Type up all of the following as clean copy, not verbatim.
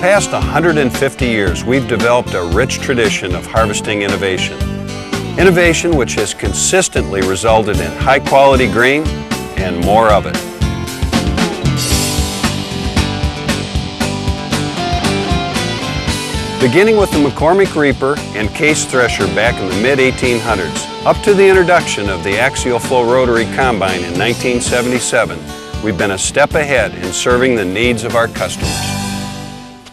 past 150 years, we've developed a rich tradition of harvesting innovation. Innovation which has consistently resulted in high-quality grain and more of it. Beginning with the McCormick Reaper and Case Thresher back in the mid-1800s, up to the introduction of the Axial Flow Rotary Combine in 1977, we've been a step ahead in serving the needs of our customers.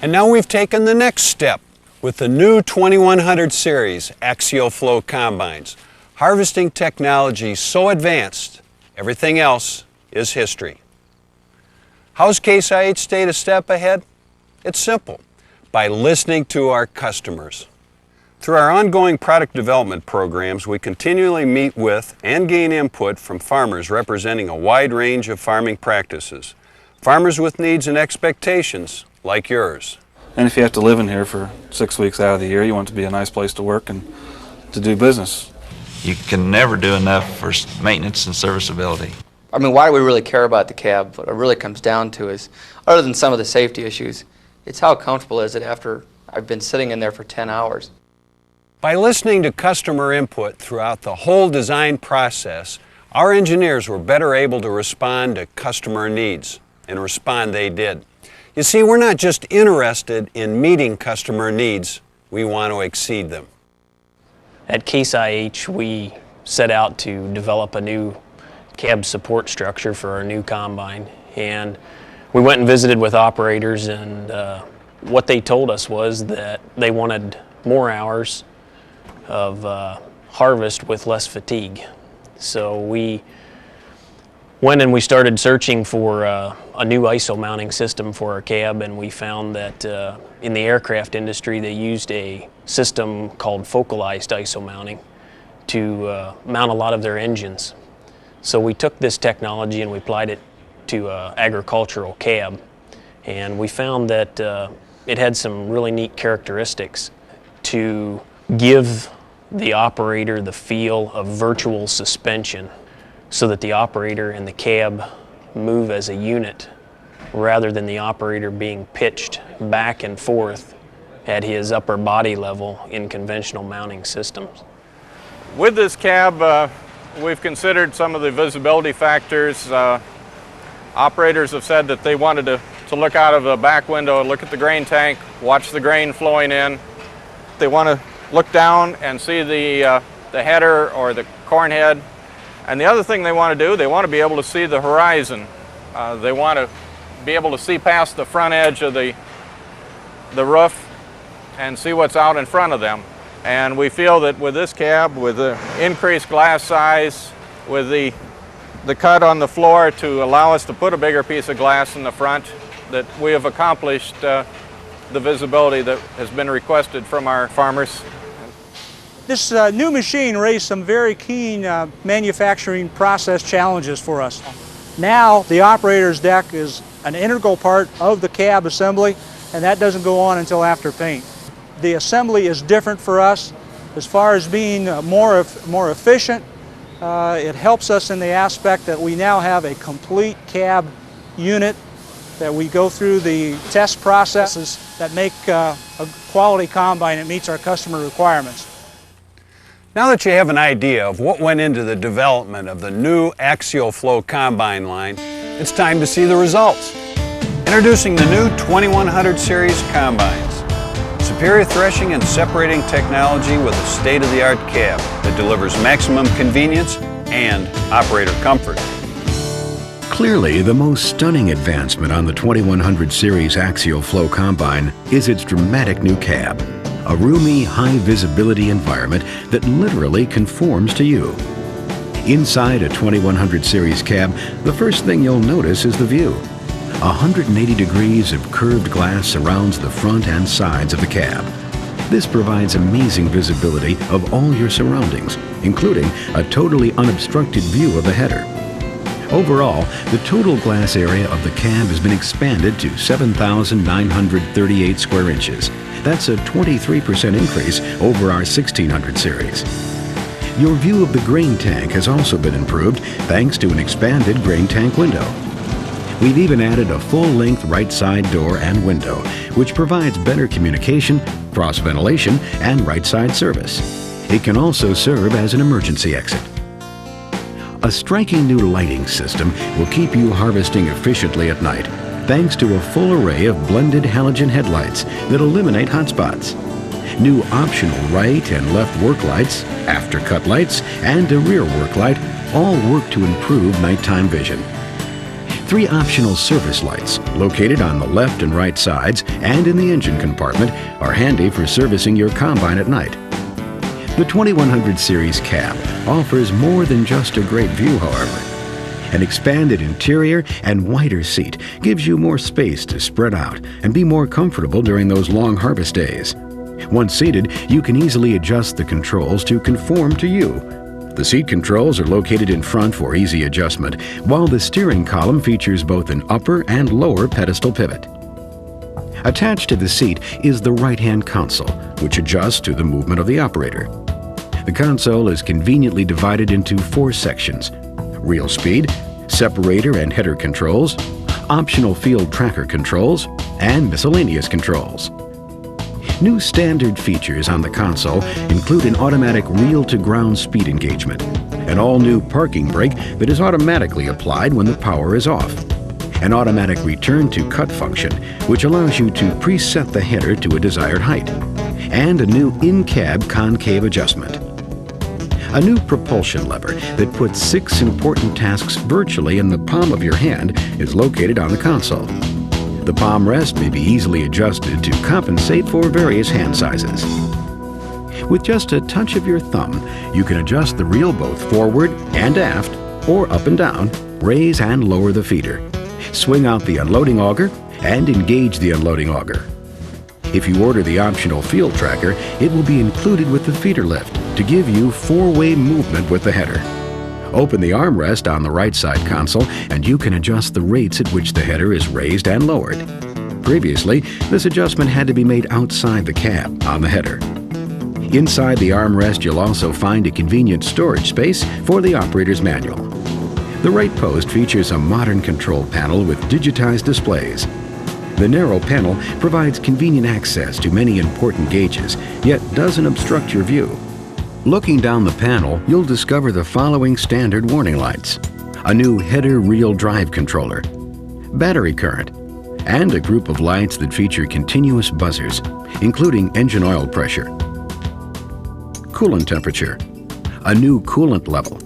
And now we've taken the next step with the new 2100 series Axial Flow Combines. Harvesting technology so advanced, everything else is history. How's Case IH stayed a step ahead? It's simple. By listening to our customers. Through our ongoing product development programs, we continually meet with and gain input from farmers representing a wide range of farming practices. Farmers with needs and expectations like yours. And if you have to live in here for 6 weeks out of the year, you want it to be a nice place to work and to do business. You can never do enough for maintenance and serviceability. I mean, why do we really care about the cab? What it really comes down to is, other than some of the safety issues, it's how comfortable is it after I've been sitting in there for 10 hours. By listening to customer input throughout the whole design process, our engineers were better able to respond to customer needs, and respond they did. You see, we're not just interested in meeting customer needs, we want to exceed them. At Case IH, we set out to develop a new cab support structure for our new combine, and we went and visited with operators, and what they told us was that they wanted more hours of harvest with less fatigue. So we went and we started searching for a new ISO mounting system for our cab, and we found that in the aircraft industry they used a system called focalized ISO mounting to mount a lot of their engines. So we took this technology and we applied it to agricultural cab, and we found that it had some really neat characteristics to give the operator the feel of virtual suspension, so that the operator and the cab move as a unit rather than the operator being pitched back and forth at his upper body level in conventional mounting systems. With this cab, we've considered some of the visibility factors. Operators have said that they wanted to look out of the back window, look at the grain tank, watch the grain flowing in. They want to look down and see the header or the corn head. And the other thing they want to do, they want to be able to see the horizon. They want to be able to see past the front edge of the roof and see what's out in front of them. And we feel that with this cab, with the increased glass size, with the cut on the floor to allow us to put a bigger piece of glass in the front, that we have accomplished the visibility that has been requested from our farmers. This new machine raised some very keen manufacturing process challenges for us. Now the operator's deck is an integral part of the cab assembly, and that doesn't go on until after paint. The assembly is different for us as far as being more efficient. It helps us in the aspect that we now have a complete cab unit, that we go through the test processes that make a quality combine that meets our customer requirements. Now that you have an idea of what went into the development of the new Axial Flow Combine line, it's time to see the results. Introducing the new 2100 series combines. Superior threshing and separating technology with a state-of-the-art cab that delivers maximum convenience and operator comfort. Clearly, the most stunning advancement on the 2100 series Axial Flow Combine is its dramatic new cab. A roomy, high-visibility environment that literally conforms to you. Inside a 2100 series cab, the first thing you'll notice is the view. 180 degrees of curved glass surrounds the front and sides of the cab. This provides amazing visibility of all your surroundings, including a totally unobstructed view of the header. Overall, the total glass area of the cab has been expanded to 7,938 square inches. That's a 23% increase over our 1600 series. Your view of the grain tank has also been improved thanks to an expanded grain tank window. We've even added a full-length right side door and window, which provides better communication, cross-ventilation, and right side service. It can also serve as an emergency exit. A striking new lighting system will keep you harvesting efficiently at night, thanks to a full array of blended halogen headlights that eliminate hotspots. New optional right and left work lights, after-cut lights, and a rear work light all work to improve nighttime vision. 3 optional service lights, located on the left and right sides and in the engine compartment, are handy for servicing your combine at night. The 2100 Series cab offers more than just a great view, however. An expanded interior and wider seat gives you more space to spread out and be more comfortable during those long harvest days. Once seated, you can easily adjust the controls to conform to you. The seat controls are located in front for easy adjustment, while the steering column features both an upper and lower pedestal pivot. Attached to the seat is the right-hand console, which adjusts to the movement of the operator. The console is conveniently divided into 4 sections: real speed, separator and header controls, optional field tracker controls, and miscellaneous controls. New standard features on the console include an automatic reel-to-ground speed engagement, an all-new parking brake that is automatically applied when the power is off, an automatic return-to-cut function which allows you to preset the header to a desired height, and a new in-cab concave adjustment. A new propulsion lever that puts 6 important tasks virtually in the palm of your hand is located on the console. The palm rest may be easily adjusted to compensate for various hand sizes. With just a touch of your thumb, you can adjust the reel both forward and aft, or up and down, raise and lower the feeder, swing out the unloading auger, and engage the unloading auger. If you order the optional field tracker, it will be included with the feeder lift to give you 4-way movement with the header. Open the armrest on the right side console and you can adjust the rates at which the header is raised and lowered. Previously, this adjustment had to be made outside the cab on the header. Inside the armrest, you'll also find a convenient storage space for the operator's manual. The right post features a modern control panel with digitized displays. The narrow panel provides convenient access to many important gauges, yet doesn't obstruct your view. Looking down the panel, you'll discover the following standard warning lights: a new header reel drive controller, battery current, and a group of lights that feature continuous buzzers, including engine oil pressure, coolant temperature, a new coolant level,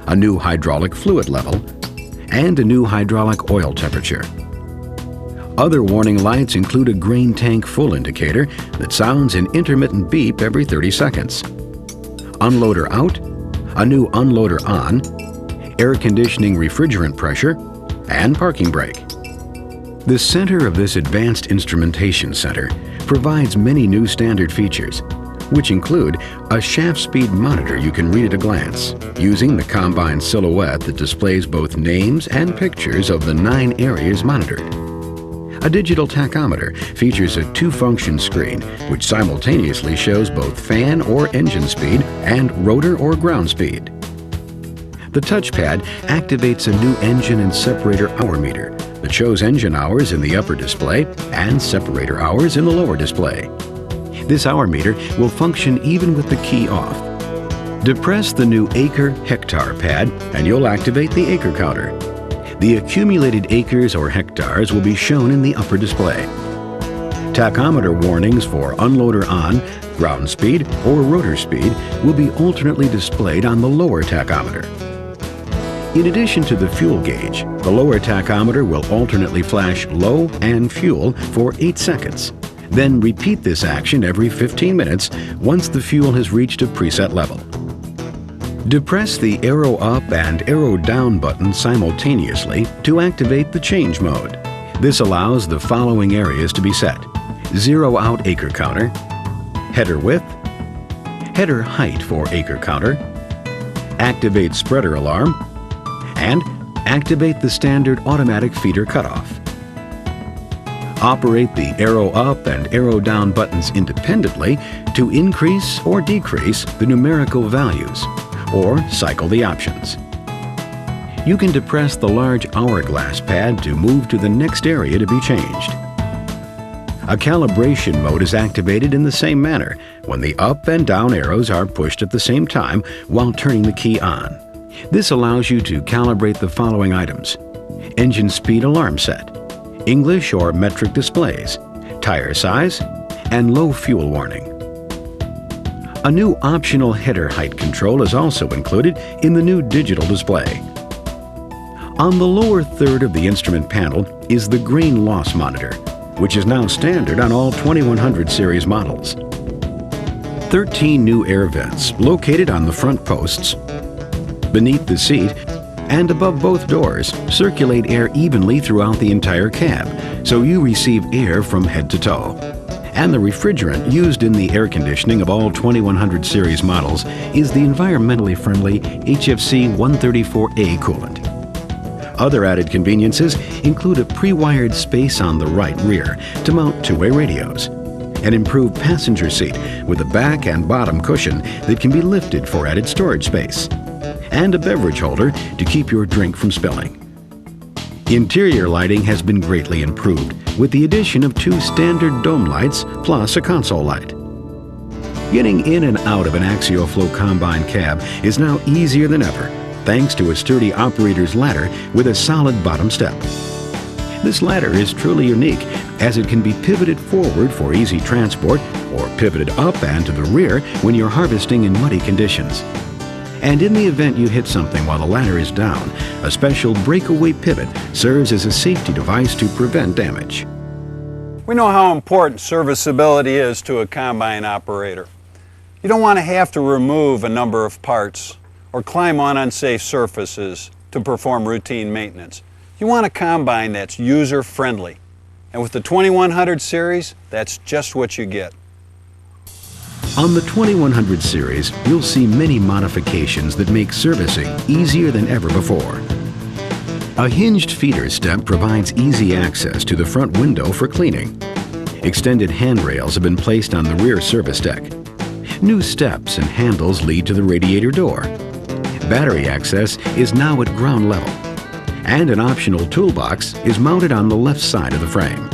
a new hydraulic fluid level, and a new hydraulic oil temperature. Other warning lights include a grain tank full indicator that sounds an intermittent beep every 30 seconds, unloader out, a new unloader on, air conditioning refrigerant pressure, and parking brake. The center of this advanced instrumentation center provides many new standard features, which include a shaft speed monitor you can read at a glance, using the combine silhouette that displays both names and pictures of the 9 areas monitored. A digital tachometer features a 2-function screen which simultaneously shows both fan or engine speed and rotor or ground speed. The touchpad activates a new engine and separator hour meter that shows engine hours in the upper display and separator hours in the lower display. This hour meter will function even with the key off. Depress the new acre-hectare pad and you'll activate the acre counter. The accumulated acres or hectares will be shown in the upper display. Tachometer warnings for unloader on, ground speed, or rotor speed will be alternately displayed on the lower tachometer. In addition to the fuel gauge, the lower tachometer will alternately flash low and fuel for 8 seconds. Then repeat this action every 15 minutes once the fuel has reached a preset level. Depress the arrow up and arrow down button simultaneously to activate the change mode. This allows the following areas to be set: zero out acre counter, header width, header height for acre counter, activate spreader alarm, and activate the standard automatic feeder cutoff. Operate the arrow up and arrow down buttons independently to increase or decrease the numerical values, or cycle the options. You can depress the large hourglass pad to move to the next area to be changed. A calibration mode is activated in the same manner when the up and down arrows are pushed at the same time while turning the key on. This allows you to calibrate the following items: engine speed alarm set, English or metric displays, tire size, and low fuel warning. A new optional header height control is also included in the new digital display. On the lower third of the instrument panel is the grain loss monitor, which is now standard on all 2100 series models. 13 new air vents located on the front posts, beneath the seat, and above both doors circulate air evenly throughout the entire cab, so you receive air from head to toe. And the refrigerant used in the air conditioning of all 2100 series models is the environmentally friendly HFC 134A coolant. Other added conveniences include a pre-wired space on the right rear to mount two-way radios, an improved passenger seat with a back and bottom cushion that can be lifted for added storage space, and a beverage holder to keep your drink from spilling. Interior lighting has been greatly improved with the addition of 2 standard dome lights plus a console light. Getting in and out of an Axial Flow Combine cab is now easier than ever, thanks to a sturdy operator's ladder with a solid bottom step. This ladder is truly unique as it can be pivoted forward for easy transport or pivoted up and to the rear when you're harvesting in muddy conditions. And in the event you hit something while the ladder is down, a special breakaway pivot serves as a safety device to prevent damage. We know how important serviceability is to a combine operator. You don't want to have to remove a number of parts or climb on unsafe surfaces to perform routine maintenance. You want a combine that's user-friendly. And with the 2100 series, that's just what you get. On the 2100 series, you'll see many modifications that make servicing easier than ever before. A hinged feeder step provides easy access to the front window for cleaning. Extended handrails have been placed on the rear service deck. New steps and handles lead to the radiator door. Battery access is now at ground level, and an optional toolbox is mounted on the left side of the frame.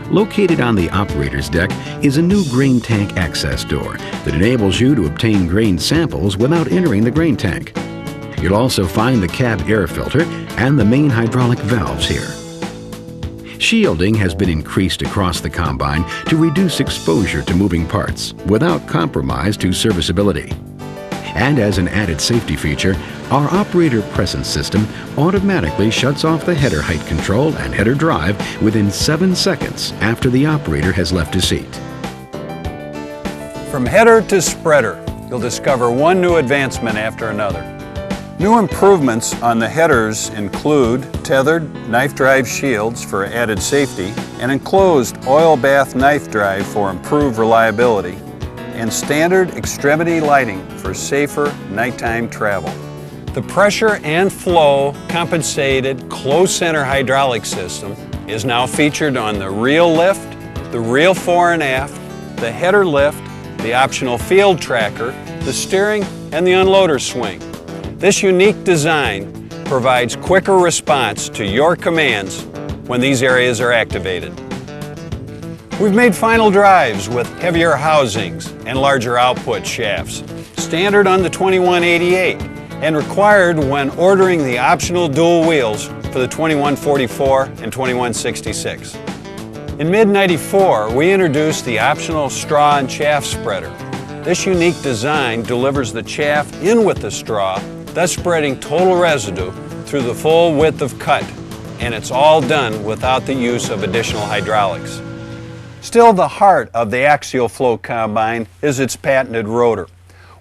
Located on the operator's deck is a new grain tank access door that enables you to obtain grain samples without entering the grain tank. You'll also find the cab air filter and the main hydraulic valves here. Shielding has been increased across the combine to reduce exposure to moving parts without compromise to serviceability. And as an added safety feature, our operator presence system automatically shuts off the header height control and header drive within 7 seconds after the operator has left his seat. From header to spreader, you'll discover one new advancement after another. New improvements on the headers include tethered knife drive shields for added safety, an enclosed oil bath knife drive for improved reliability, and standard extremity lighting for safer nighttime travel. The pressure and flow compensated closed center hydraulic system is now featured on the reel lift, the reel fore and aft, the header lift, the optional field tracker, the steering, and the unloader swing. This unique design provides quicker response to your commands when these areas are activated. We've made final drives with heavier housings and larger output shafts, standard on the 2188, and required when ordering the optional dual wheels for the 2144 and 2166. In mid-94, we introduced the optional straw and chaff spreader. This unique design delivers the chaff in with the straw, thus spreading total residue through the full width of cut, and it's all done without the use of additional hydraulics. Still, the heart of the Axial Flow Combine is its patented rotor.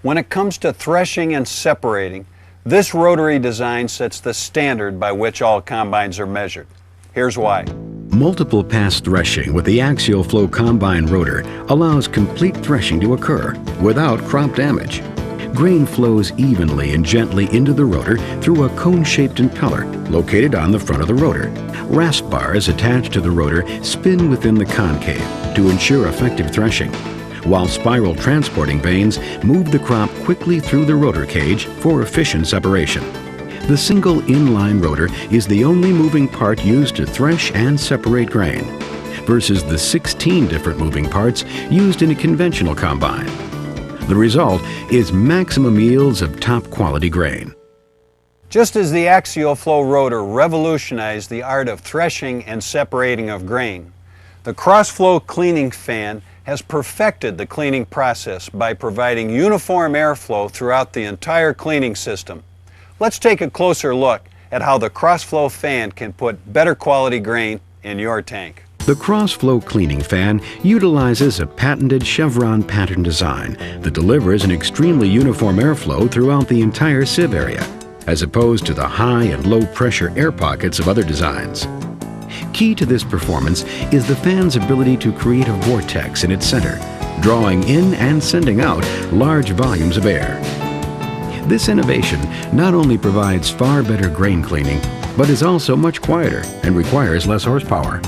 When it comes to threshing and separating, this rotary design sets the standard by which all combines are measured. Here's why. Multiple pass threshing with the Axial Flow Combine rotor allows complete threshing to occur without crop damage. Grain flows evenly and gently into the rotor through a cone-shaped impeller located on the front of the rotor. Rasp bars attached to the rotor spin within the concave to ensure effective threshing, while spiral transporting vanes move the crop quickly through the rotor cage for efficient separation. The single inline rotor is the only moving part used to thresh and separate grain, versus the 16 different moving parts used in a conventional combine. The result is maximum yields of top quality grain. Just as the axial flow rotor revolutionized the art of threshing and separating of grain, the cross-flow cleaning fan has perfected the cleaning process by providing uniform airflow throughout the entire cleaning system. Let's take a closer look at how the cross-flow fan can put better quality grain in your tank. The cross-flow cleaning fan utilizes a patented chevron pattern design that delivers an extremely uniform airflow throughout the entire sieve area, as opposed to the high and low pressure air pockets of other designs. Key to this performance is the fan's ability to create a vortex in its center, drawing in and sending out large volumes of air. This innovation not only provides far better grain cleaning, but is also much quieter and requires less horsepower.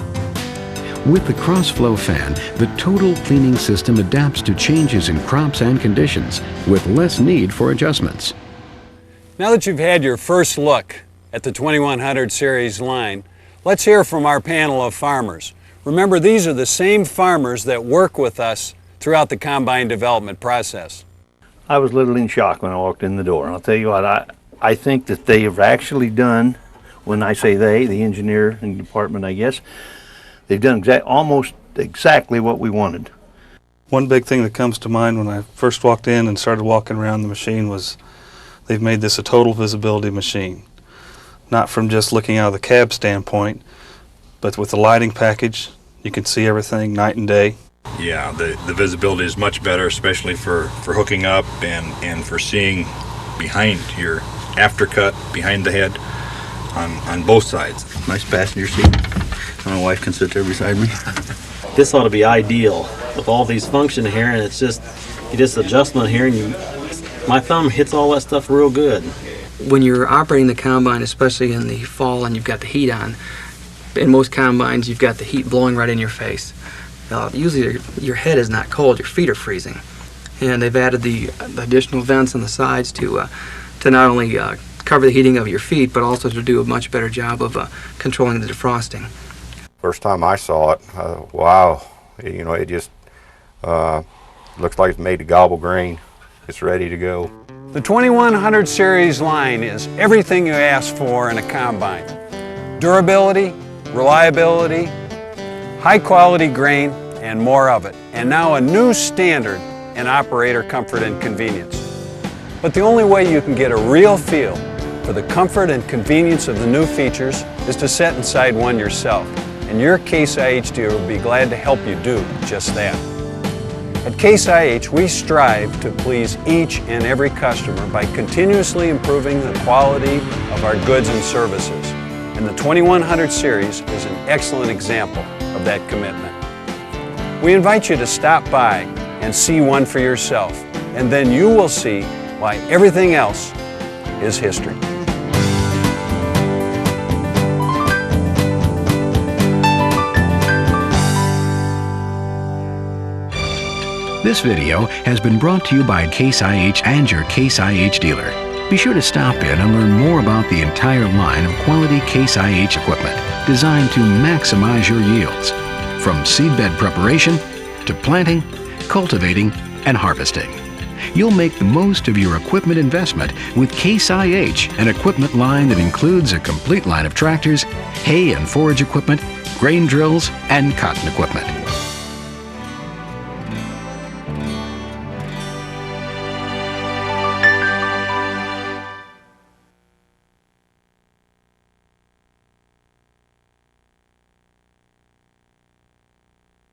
With the cross-flow fan, the total cleaning system adapts to changes in crops and conditions with less need for adjustments. Now that you've had your first look at the 2100 series line, let's hear from our panel of farmers. Remember, these are the same farmers that work with us throughout the combine development process. I was a little in shock when I walked in the door. And I'll tell you what, I think that they have actually done, when I say they, the engineer and department, I guess, they've done almost exactly what we wanted. One big thing that comes to mind when I first walked in and started walking around the machine was they've made this a total visibility machine. Not from just looking out of the cab standpoint, but with the lighting package, you can see everything night and day. Yeah, the visibility is much better, especially for hooking up and for seeing behind your aftercut, behind the head, on both sides. Nice passenger seat. My wife can sit there beside me. This ought to be ideal with all these functions here, and it's just, you just adjustment here, and my thumb hits all that stuff real good. When you're operating the combine, especially in the fall and you've got the heat on, in most combines you've got the heat blowing right in your face. Usually your head is not cold, your feet are freezing. And they've added the additional vents on the sides to not only cover the heating of your feet, but also to do a much better job of controlling the defrosting. First time I saw it, wow, you know, it just looks like it's made to gobble grain. It's ready to go. The 2100 series line is everything you ask for in a combine. Durability, reliability, high quality grain, and more of it. And now a new standard in operator comfort and convenience. But the only way you can get a real feel for the comfort and convenience of the new features is to sit inside one yourself. And your Case IH dealer will be glad to help you do just that. At Case IH, we strive to please each and every customer by continuously improving the quality of our goods and services. And the 2100 series is an excellent example of that commitment. We invite you to stop by and see one for yourself, and then you will see why everything else is history. This video has been brought to you by Case IH and your Case IH dealer. Be sure to stop in and learn more about the entire line of quality Case IH equipment designed to maximize your yields, from seedbed preparation to planting, cultivating, and harvesting. You'll make the most of your equipment investment with Case IH, an equipment line that includes a complete line of tractors, hay and forage equipment, grain drills, and cotton equipment.